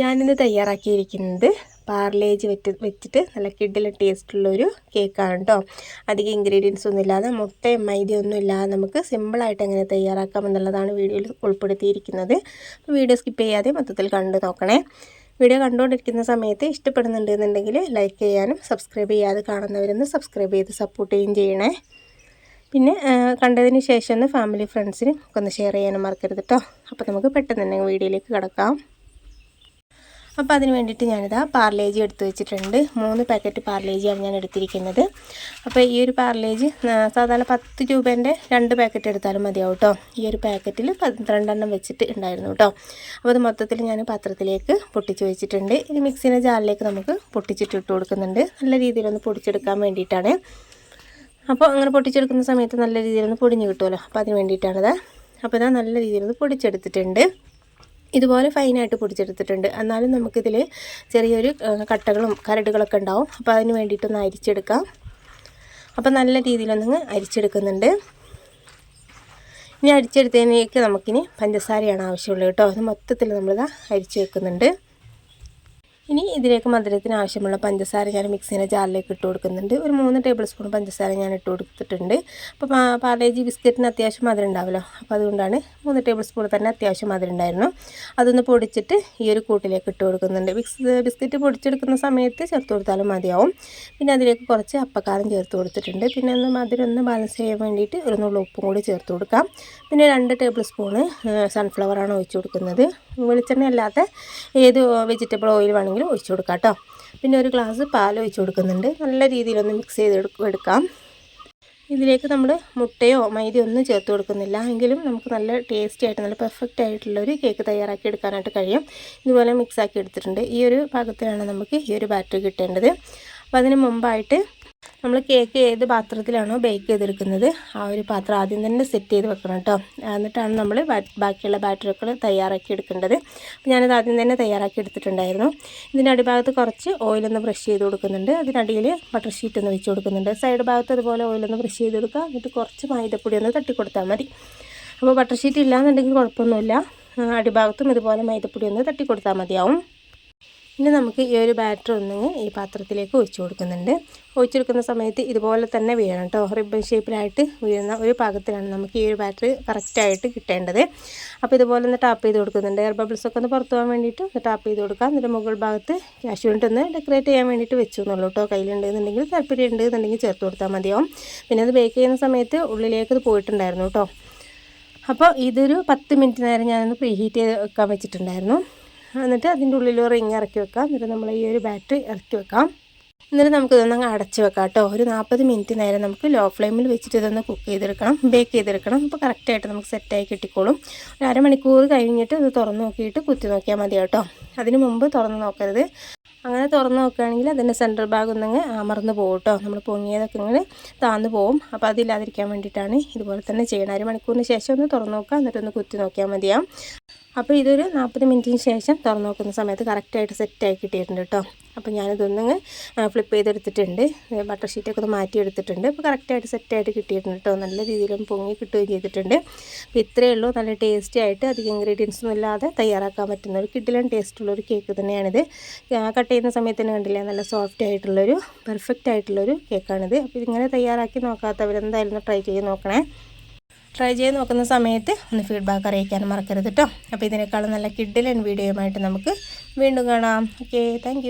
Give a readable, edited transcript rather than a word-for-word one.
ഞാനിന്ന് തയ്യാറാക്കിയിരിക്കുന്നത് പാർലേജ് വെച്ചിട്ട് നല്ല കിഡിലെ ടേസ്റ്റുള്ളൊരു കേക്കാണ് കേട്ടോ. അധികം ഇൻഗ്രീഡിയൻസ് ഒന്നും ഇല്ലാതെ മുട്ടയും മൈദയൊന്നും ഇല്ലാതെ നമുക്ക് സിമ്പിളായിട്ട് എങ്ങനെ തയ്യാറാക്കാം എന്നുള്ളതാണ് വീഡിയോയിൽ ഉൾപ്പെടുത്തിയിരിക്കുന്നത്. അപ്പോൾ വീഡിയോ സ്കിപ്പ് ചെയ്യാതെ മൊത്തത്തിൽ കണ്ടു നോക്കണേ. വീഡിയോ കണ്ടുകൊണ്ടിരിക്കുന്ന സമയത്ത് ഇഷ്ടപ്പെടുന്നുണ്ടെന്നുണ്ടെങ്കിൽ ലൈക്ക് ചെയ്യാനും സബ്സ്ക്രൈബ് ചെയ്യാതെ കാണുന്നവരൊന്ന് സബ്സ്ക്രൈബ് ചെയ്ത് സപ്പോർട്ട് ചെയ്യുകയും ചെയ്യണേ. പിന്നെ കണ്ടതിന് ശേഷം ഒന്ന് ഫാമിലി ഫ്രണ്ട്സിനും ഒക്കെ ഒന്ന് ഷെയർ ചെയ്യാനും മറക്കരുത് കേട്ടോ. അപ്പോൾ നമുക്ക് പെട്ടെന്ന് തന്നെ വീഡിയോയിലേക്ക് കിടക്കാം. അപ്പോൾ അതിന് വേണ്ടിയിട്ട് ഞാനിതാ പാർലേജി എടുത്ത് വെച്ചിട്ടുണ്ട്. 3 പാക്കറ്റ് പാർലേജിയാണ് ഞാൻ എടുത്തിരിക്കുന്നത്. അപ്പോൾ ഈ ഒരു പാർലേജി സാധാരണ 10 രൂപേൻ്റെ 2 പാക്കറ്റ് എടുത്താലും മതിയാവും കേട്ടോ. ഈ ഒരു പാക്കറ്റിൽ 12 എണ്ണം വെച്ചിട്ട് ഉണ്ടായിരുന്നു കേട്ടോ. അപ്പോൾ അത് മൊത്തത്തിൽ ഞാൻ പാത്രത്തിലേക്ക് പൊട്ടിച്ച് വെച്ചിട്ടുണ്ട്. ഇനി മിക്സിയുടെ ജാറിലേക്ക് നമുക്ക് പൊട്ടിച്ചിട്ട് കൊടുക്കുന്നുണ്ട്. നല്ല രീതിയിലൊന്ന് പൊടിച്ചെടുക്കാൻ വേണ്ടിയിട്ടാണ്. അപ്പോൾ അങ്ങനെ പൊട്ടിച്ചെടുക്കുന്ന സമയത്ത് നല്ല രീതിയിലൊന്ന് പൊടിഞ്ഞ് കിട്ടുമല്ലോ. അപ്പോൾ അതിന് വേണ്ടിയിട്ടാണത്. അപ്പോൾ ഇതാ നല്ല രീതിയിലൊന്ന് പൊടിച്ചെടുത്തിട്ടുണ്ട്. ഇതുപോലെ ഫൈനായിട്ട് പൊടിച്ചെടുത്തിട്ടുണ്ട്. എന്നാലും നമുക്കിതിൽ ചെറിയൊരു കട്ടകളും കരടുകളൊക്കെ ഉണ്ടാവും. അപ്പോൾ അതിന് വേണ്ടിയിട്ടൊന്ന് അരിച്ചെടുക്കാം. അപ്പോൾ നല്ല രീതിയിലൊന്ന് അരിച്ചെടുക്കുന്നുണ്ട്. ഇനി അരിച്ചെടുത്തതിനേക്ക് നമുക്കിനി പഞ്ചസാരയാണ് ആവശ്യമുള്ളത് കേട്ടോ. അത് മൊത്തത്തിൽ നമ്മളിതാ അരിച്ച് വെക്കുന്നുണ്ട്. ഇനി ഇതിലേക്ക് മധുരത്തിന് ആവശ്യമുള്ള പഞ്ചസാര ഞാൻ മിക്സിയുടെ ജാറിലേക്ക് ഇട്ട് കൊടുക്കുന്നുണ്ട്. ഒരു 3 ടേബിൾ സ്പൂൺ പഞ്ചസാര ഞാൻ ഇട്ട് കൊടുത്തിട്ടുണ്ട്. അപ്പോൾ പാർലേജി ബിസ്ക്കറ്റിന് അത്യാവശ്യം മധുരം ഉണ്ടാവുമല്ലോ. അപ്പോൾ അതുകൊണ്ടാണ് 3 ടേബിൾ സ്പൂൺ തന്നെ അത്യാവശ്യം മധുരം ഉണ്ടായിരുന്നു. അതൊന്ന് പൊടിച്ചിട്ട് ഈ ഒരു കൂട്ടിലേക്ക് ഇട്ട് കൊടുക്കുന്നുണ്ട്. ബിസ്ക്കറ്റ് പൊടിച്ചെടുക്കുന്ന സമയത്ത് ചേർത്ത് കൊടുത്താലും മതിയാവും. പിന്നെ അതിലേക്ക് കുറച്ച് അപ്പക്കാരം ചേർത്ത് കൊടുത്തിട്ടുണ്ട്. പിന്നെ മധുരം ഒന്ന് ബാലൻസ് ചെയ്യാൻ വേണ്ടിയിട്ട് ഒരു നുള്ളു ഉപ്പും കൂടി ചേർത്ത് കൊടുക്കാം. പിന്നെ 2 ടേബിൾ സ്പൂണ് സൺഫ്ലവറാണ് ഒഴിച്ച് കൊടുക്കുന്നത്. വെളിച്ചെണ്ണ അല്ലാത്ത ഏത് വെജിറ്റബിൾ ഓയിൽ വേണമെങ്കിലും ഒഴിച്ചു കൊടുക്കാം കേട്ടോ. പിന്നെ ഒരു ഗ്ലാസ് പാൽ ഒഴിച്ച് കൊടുക്കുന്നുണ്ട്. നല്ല രീതിയിലൊന്ന് മിക്സ് ചെയ്ത് എടുക്കാം. ഇതിലേക്ക് നമ്മൾ മുട്ടയോ മൈദയോ ഒന്നും ചേർത്ത് കൊടുക്കുന്നില്ല. എങ്കിലും നമുക്ക് നല്ല ടേസ്റ്റി ആയിട്ട് നല്ല പെർഫെക്റ്റ് ആയിട്ടുള്ളൊരു കേക്ക് തയ്യാറാക്കി എടുക്കാനായിട്ട് കഴിയും. ഇതുപോലെ മിക്സാക്കി എടുത്തിട്ടുണ്ട്. ഈ ഒരു പാകത്തിലാണ് നമുക്ക് ഈ ഒരു ബാറ്റർ കിട്ടേണ്ടത്. അപ്പോൾ അതിന് മുമ്പായിട്ട് നമ്മൾ കേക്ക് ഏത് പാത്രത്തിലാണോ ബേക്ക് ചെയ്തെടുക്കുന്നത് ആ ഒരു പാത്രം ആദ്യം തന്നെ സെറ്റ് ചെയ്ത് വെക്കണം കേട്ടോ. എന്നിട്ടാണ് നമ്മൾ ബാക്കിയുള്ള ബാറ്ററികൾ തയ്യാറാക്കി എടുക്കേണ്ടത്. അപ്പോൾ ഞാനത് ആദ്യം തന്നെ തയ്യാറാക്കി എടുത്തിട്ടുണ്ടായിരുന്നു. ഇതിൻ്റെ അടിഭാഗത്ത് കുറച്ച് ഓയിലൊന്ന് ബ്രഷ് ചെയ്ത് കൊടുക്കുന്നുണ്ട്. അതിനടിയിൽ ബട്ടർ ഷീറ്റ് ഒന്ന് വെച്ച് കൊടുക്കുന്നുണ്ട്. സൈഡ് ഭാഗത്ത് അതുപോലെ ഓയിലൊന്ന് ബ്രഷ് ചെയ്ത് കൊടുക്കുക. എന്നിട്ട് കുറച്ച് മൈദപ്പൊടി ഒന്ന് തട്ടി കൊടുത്താൽ മതി. അപ്പോൾ ബട്ടർ ഷീറ്റ് ഇല്ലാന്നുണ്ടെങ്കിൽ കുഴപ്പമൊന്നുമില്ല. അടിഭാഗത്തും ഇതുപോലെ മൈദപ്പൊടി ഒന്ന് തട്ടി കൊടുത്താൽ മതിയാവും. ഇനി നമുക്ക് ഈ ഒരു ബാറ്റർ ഈ പാത്രത്തിലേക്ക് ഒഴിച്ചു കൊടുക്കുന്നുണ്ട്. ഒഴിച്ചെടുക്കുന്ന സമയത്ത് ഇതുപോലെ തന്നെ വീഴണം കേട്ടോ. റിബൺ ഷേപ്പിലായിട്ട് വീഴുന്ന ഒരു പാകത്തിലാണ് നമുക്ക് ഈ ഒരു ബാറ്റർ കറക്റ്റായിട്ട് കിട്ടേണ്ടത്. അപ്പോൾ ഇതുപോലെ ഒന്ന് ടാപ്പ് ചെയ്ത് കൊടുക്കുന്നുണ്ട്. എയർ ബബിൾസൊക്കെ ഒന്ന് പുറത്ത് പോകാൻ വേണ്ടിയിട്ട് ഒന്ന് ടാപ്പ് ചെയ്ത് കൊടുക്കാം. എന്നിട്ട് മുകൾ ഭാഗത്ത് കാഷ്യൂനട്ട് ഒന്ന് ഡെക്കറേറ്റ് ചെയ്യാൻ വേണ്ടിയിട്ട് വെച്ചു എന്നുള്ളൂ കേട്ടോ. കയ്യിലുണ്ടെന്നുണ്ടെങ്കിൽ താല്പര്യം ഉണ്ടെന്നുണ്ടെങ്കിൽ ചേർത്ത് കൊടുത്താൽ മതിയാവും. പിന്നെ അത് ബേക്ക് ചെയ്യുന്ന സമയത്ത് ഉള്ളിലേക്ക് അത് പോയിട്ടുണ്ടായിരുന്നു കേട്ടോ. അപ്പോൾ ഇതൊരു 10 മിനിറ്റ് നേരം ഞാനൊന്ന് പ്രീ ഹീറ്റ് ചെയ്ത് വെക്കാൻ വെച്ചിട്ടുണ്ടായിരുന്നു. എന്നിട്ട് അതിൻ്റെ ഉള്ളിൽ റിങ് ഇറക്കി വെക്കാം. എന്നിട്ട് നമ്മൾ ഈ ഒരു ബാറ്ററി ഇറക്കി വെക്കാം. എന്നിട്ട് നമുക്കിതൊന്ന് അടച്ച് വെക്കാം കേട്ടോ. ഒരു 40 മിനിറ്റ് നേരം നമുക്ക് ലോ ഫ്ലെയിമിൽ വെച്ചിട്ട് ഇതൊന്ന് കുക്ക് ചെയ്തെടുക്കണം, ബേക്ക് ചെയ്തെടുക്കണം. അപ്പോൾ കറക്റ്റായിട്ട് നമുക്ക് സെറ്റായി കിട്ടിക്കോളും. ഒരു അരമണിക്കൂർ കഴിഞ്ഞിട്ട് ഇത് തുറന്ന് നോക്കിയിട്ട് കുത്തി നോക്കിയാൽ മതി കേട്ടോ. അതിന് മുമ്പ് തുറന്ന് നോക്കരുത്. അങ്ങനെ തുറന്ന് നോക്കുകയാണെങ്കിൽ അതിൻ്റെ സെൻറ്റർ ഭാഗം ഒന്നങ്ങ് അമർന്ന് പോകും കേട്ടോ. നമ്മൾ പൊങ്ങിയതൊക്കെ ഇങ്ങനെ താന്ന് പോവും. അപ്പോൾ അതില്ലാതിരിക്കാൻ വേണ്ടിയിട്ടാണ് ഇതുപോലെ തന്നെ ചെയ്യണം. അരമണിക്കൂറിന് ശേഷം ഒന്ന് തുറന്ന് നോക്കുക. എന്നിട്ടൊന്ന് കുത്തി നോക്കിയാൽ മതിയാവും. അപ്പോൾ ഇതൊരു 40 മിനിറ്റിന് ശേഷം തുറന്ന് നോക്കുന്ന സമയത്ത് കറക്റ്റായിട്ട് സെറ്റായി കിട്ടിയിട്ടുണ്ട് കേട്ടോ. അപ്പോൾ ഞാനിതൊന്നങ്ങ് ഫ്ലിപ്പ് ചെയ്തെടുത്തിട്ടുണ്ട്. ബട്ടർ ഷീറ്റൊക്കെ ഒന്ന് മാറ്റിയെടുത്തിട്ടുണ്ട്. അപ്പോൾ കറക്റ്റായിട്ട് സെറ്റായിട്ട് കിട്ടിയിട്ടുണ്ട് കേട്ടോ. നല്ല രീതിയിലും പൊങ്ങി കിട്ടുകയും ചെയ്തിട്ടുണ്ട്. അപ്പോൾ ഇത്രയേ ഉള്ളൂ. നല്ല ടേസ്റ്റി ആയിട്ട് അധികം ഇൻഗ്രീഡിയൻസ് ഒന്നും ഇല്ലാതെ തയ്യാറാക്കാൻ പറ്റുന്ന ഒരു കിഡിലൻ ടേസ്റ്റുള്ളൊരു കേക്ക് തന്നെയാണിത്. കട്ട് ചെയ്യുന്ന സമയത്ത് തന്നെ കണ്ടില്ലേ, നല്ല സോഫ്റ്റ് ആയിട്ടുള്ളൊരു പെർഫെക്റ്റ് ആയിട്ടുള്ളൊരു കേക്കാണിത്. അപ്പോൾ ഇതിങ്ങനെ തയ്യാറാക്കി നോക്കാത്തവരെന്തായാലും ട്രൈ ചെയ്ത് നോക്കണേ. ട്രൈ ചെയ്ത് നോക്കുന്ന സമയത്ത് ഒന്ന് ഫീഡ്ബാക്ക് അറിയിക്കാനും മറക്കരുത് കേട്ടോ. അപ്പോൾ ഇതിനേക്കാളും നല്ല കിഡിലൻ വീഡിയോയുമായിട്ട് നമുക്ക് വീണ്ടും കാണാം. Okay, thank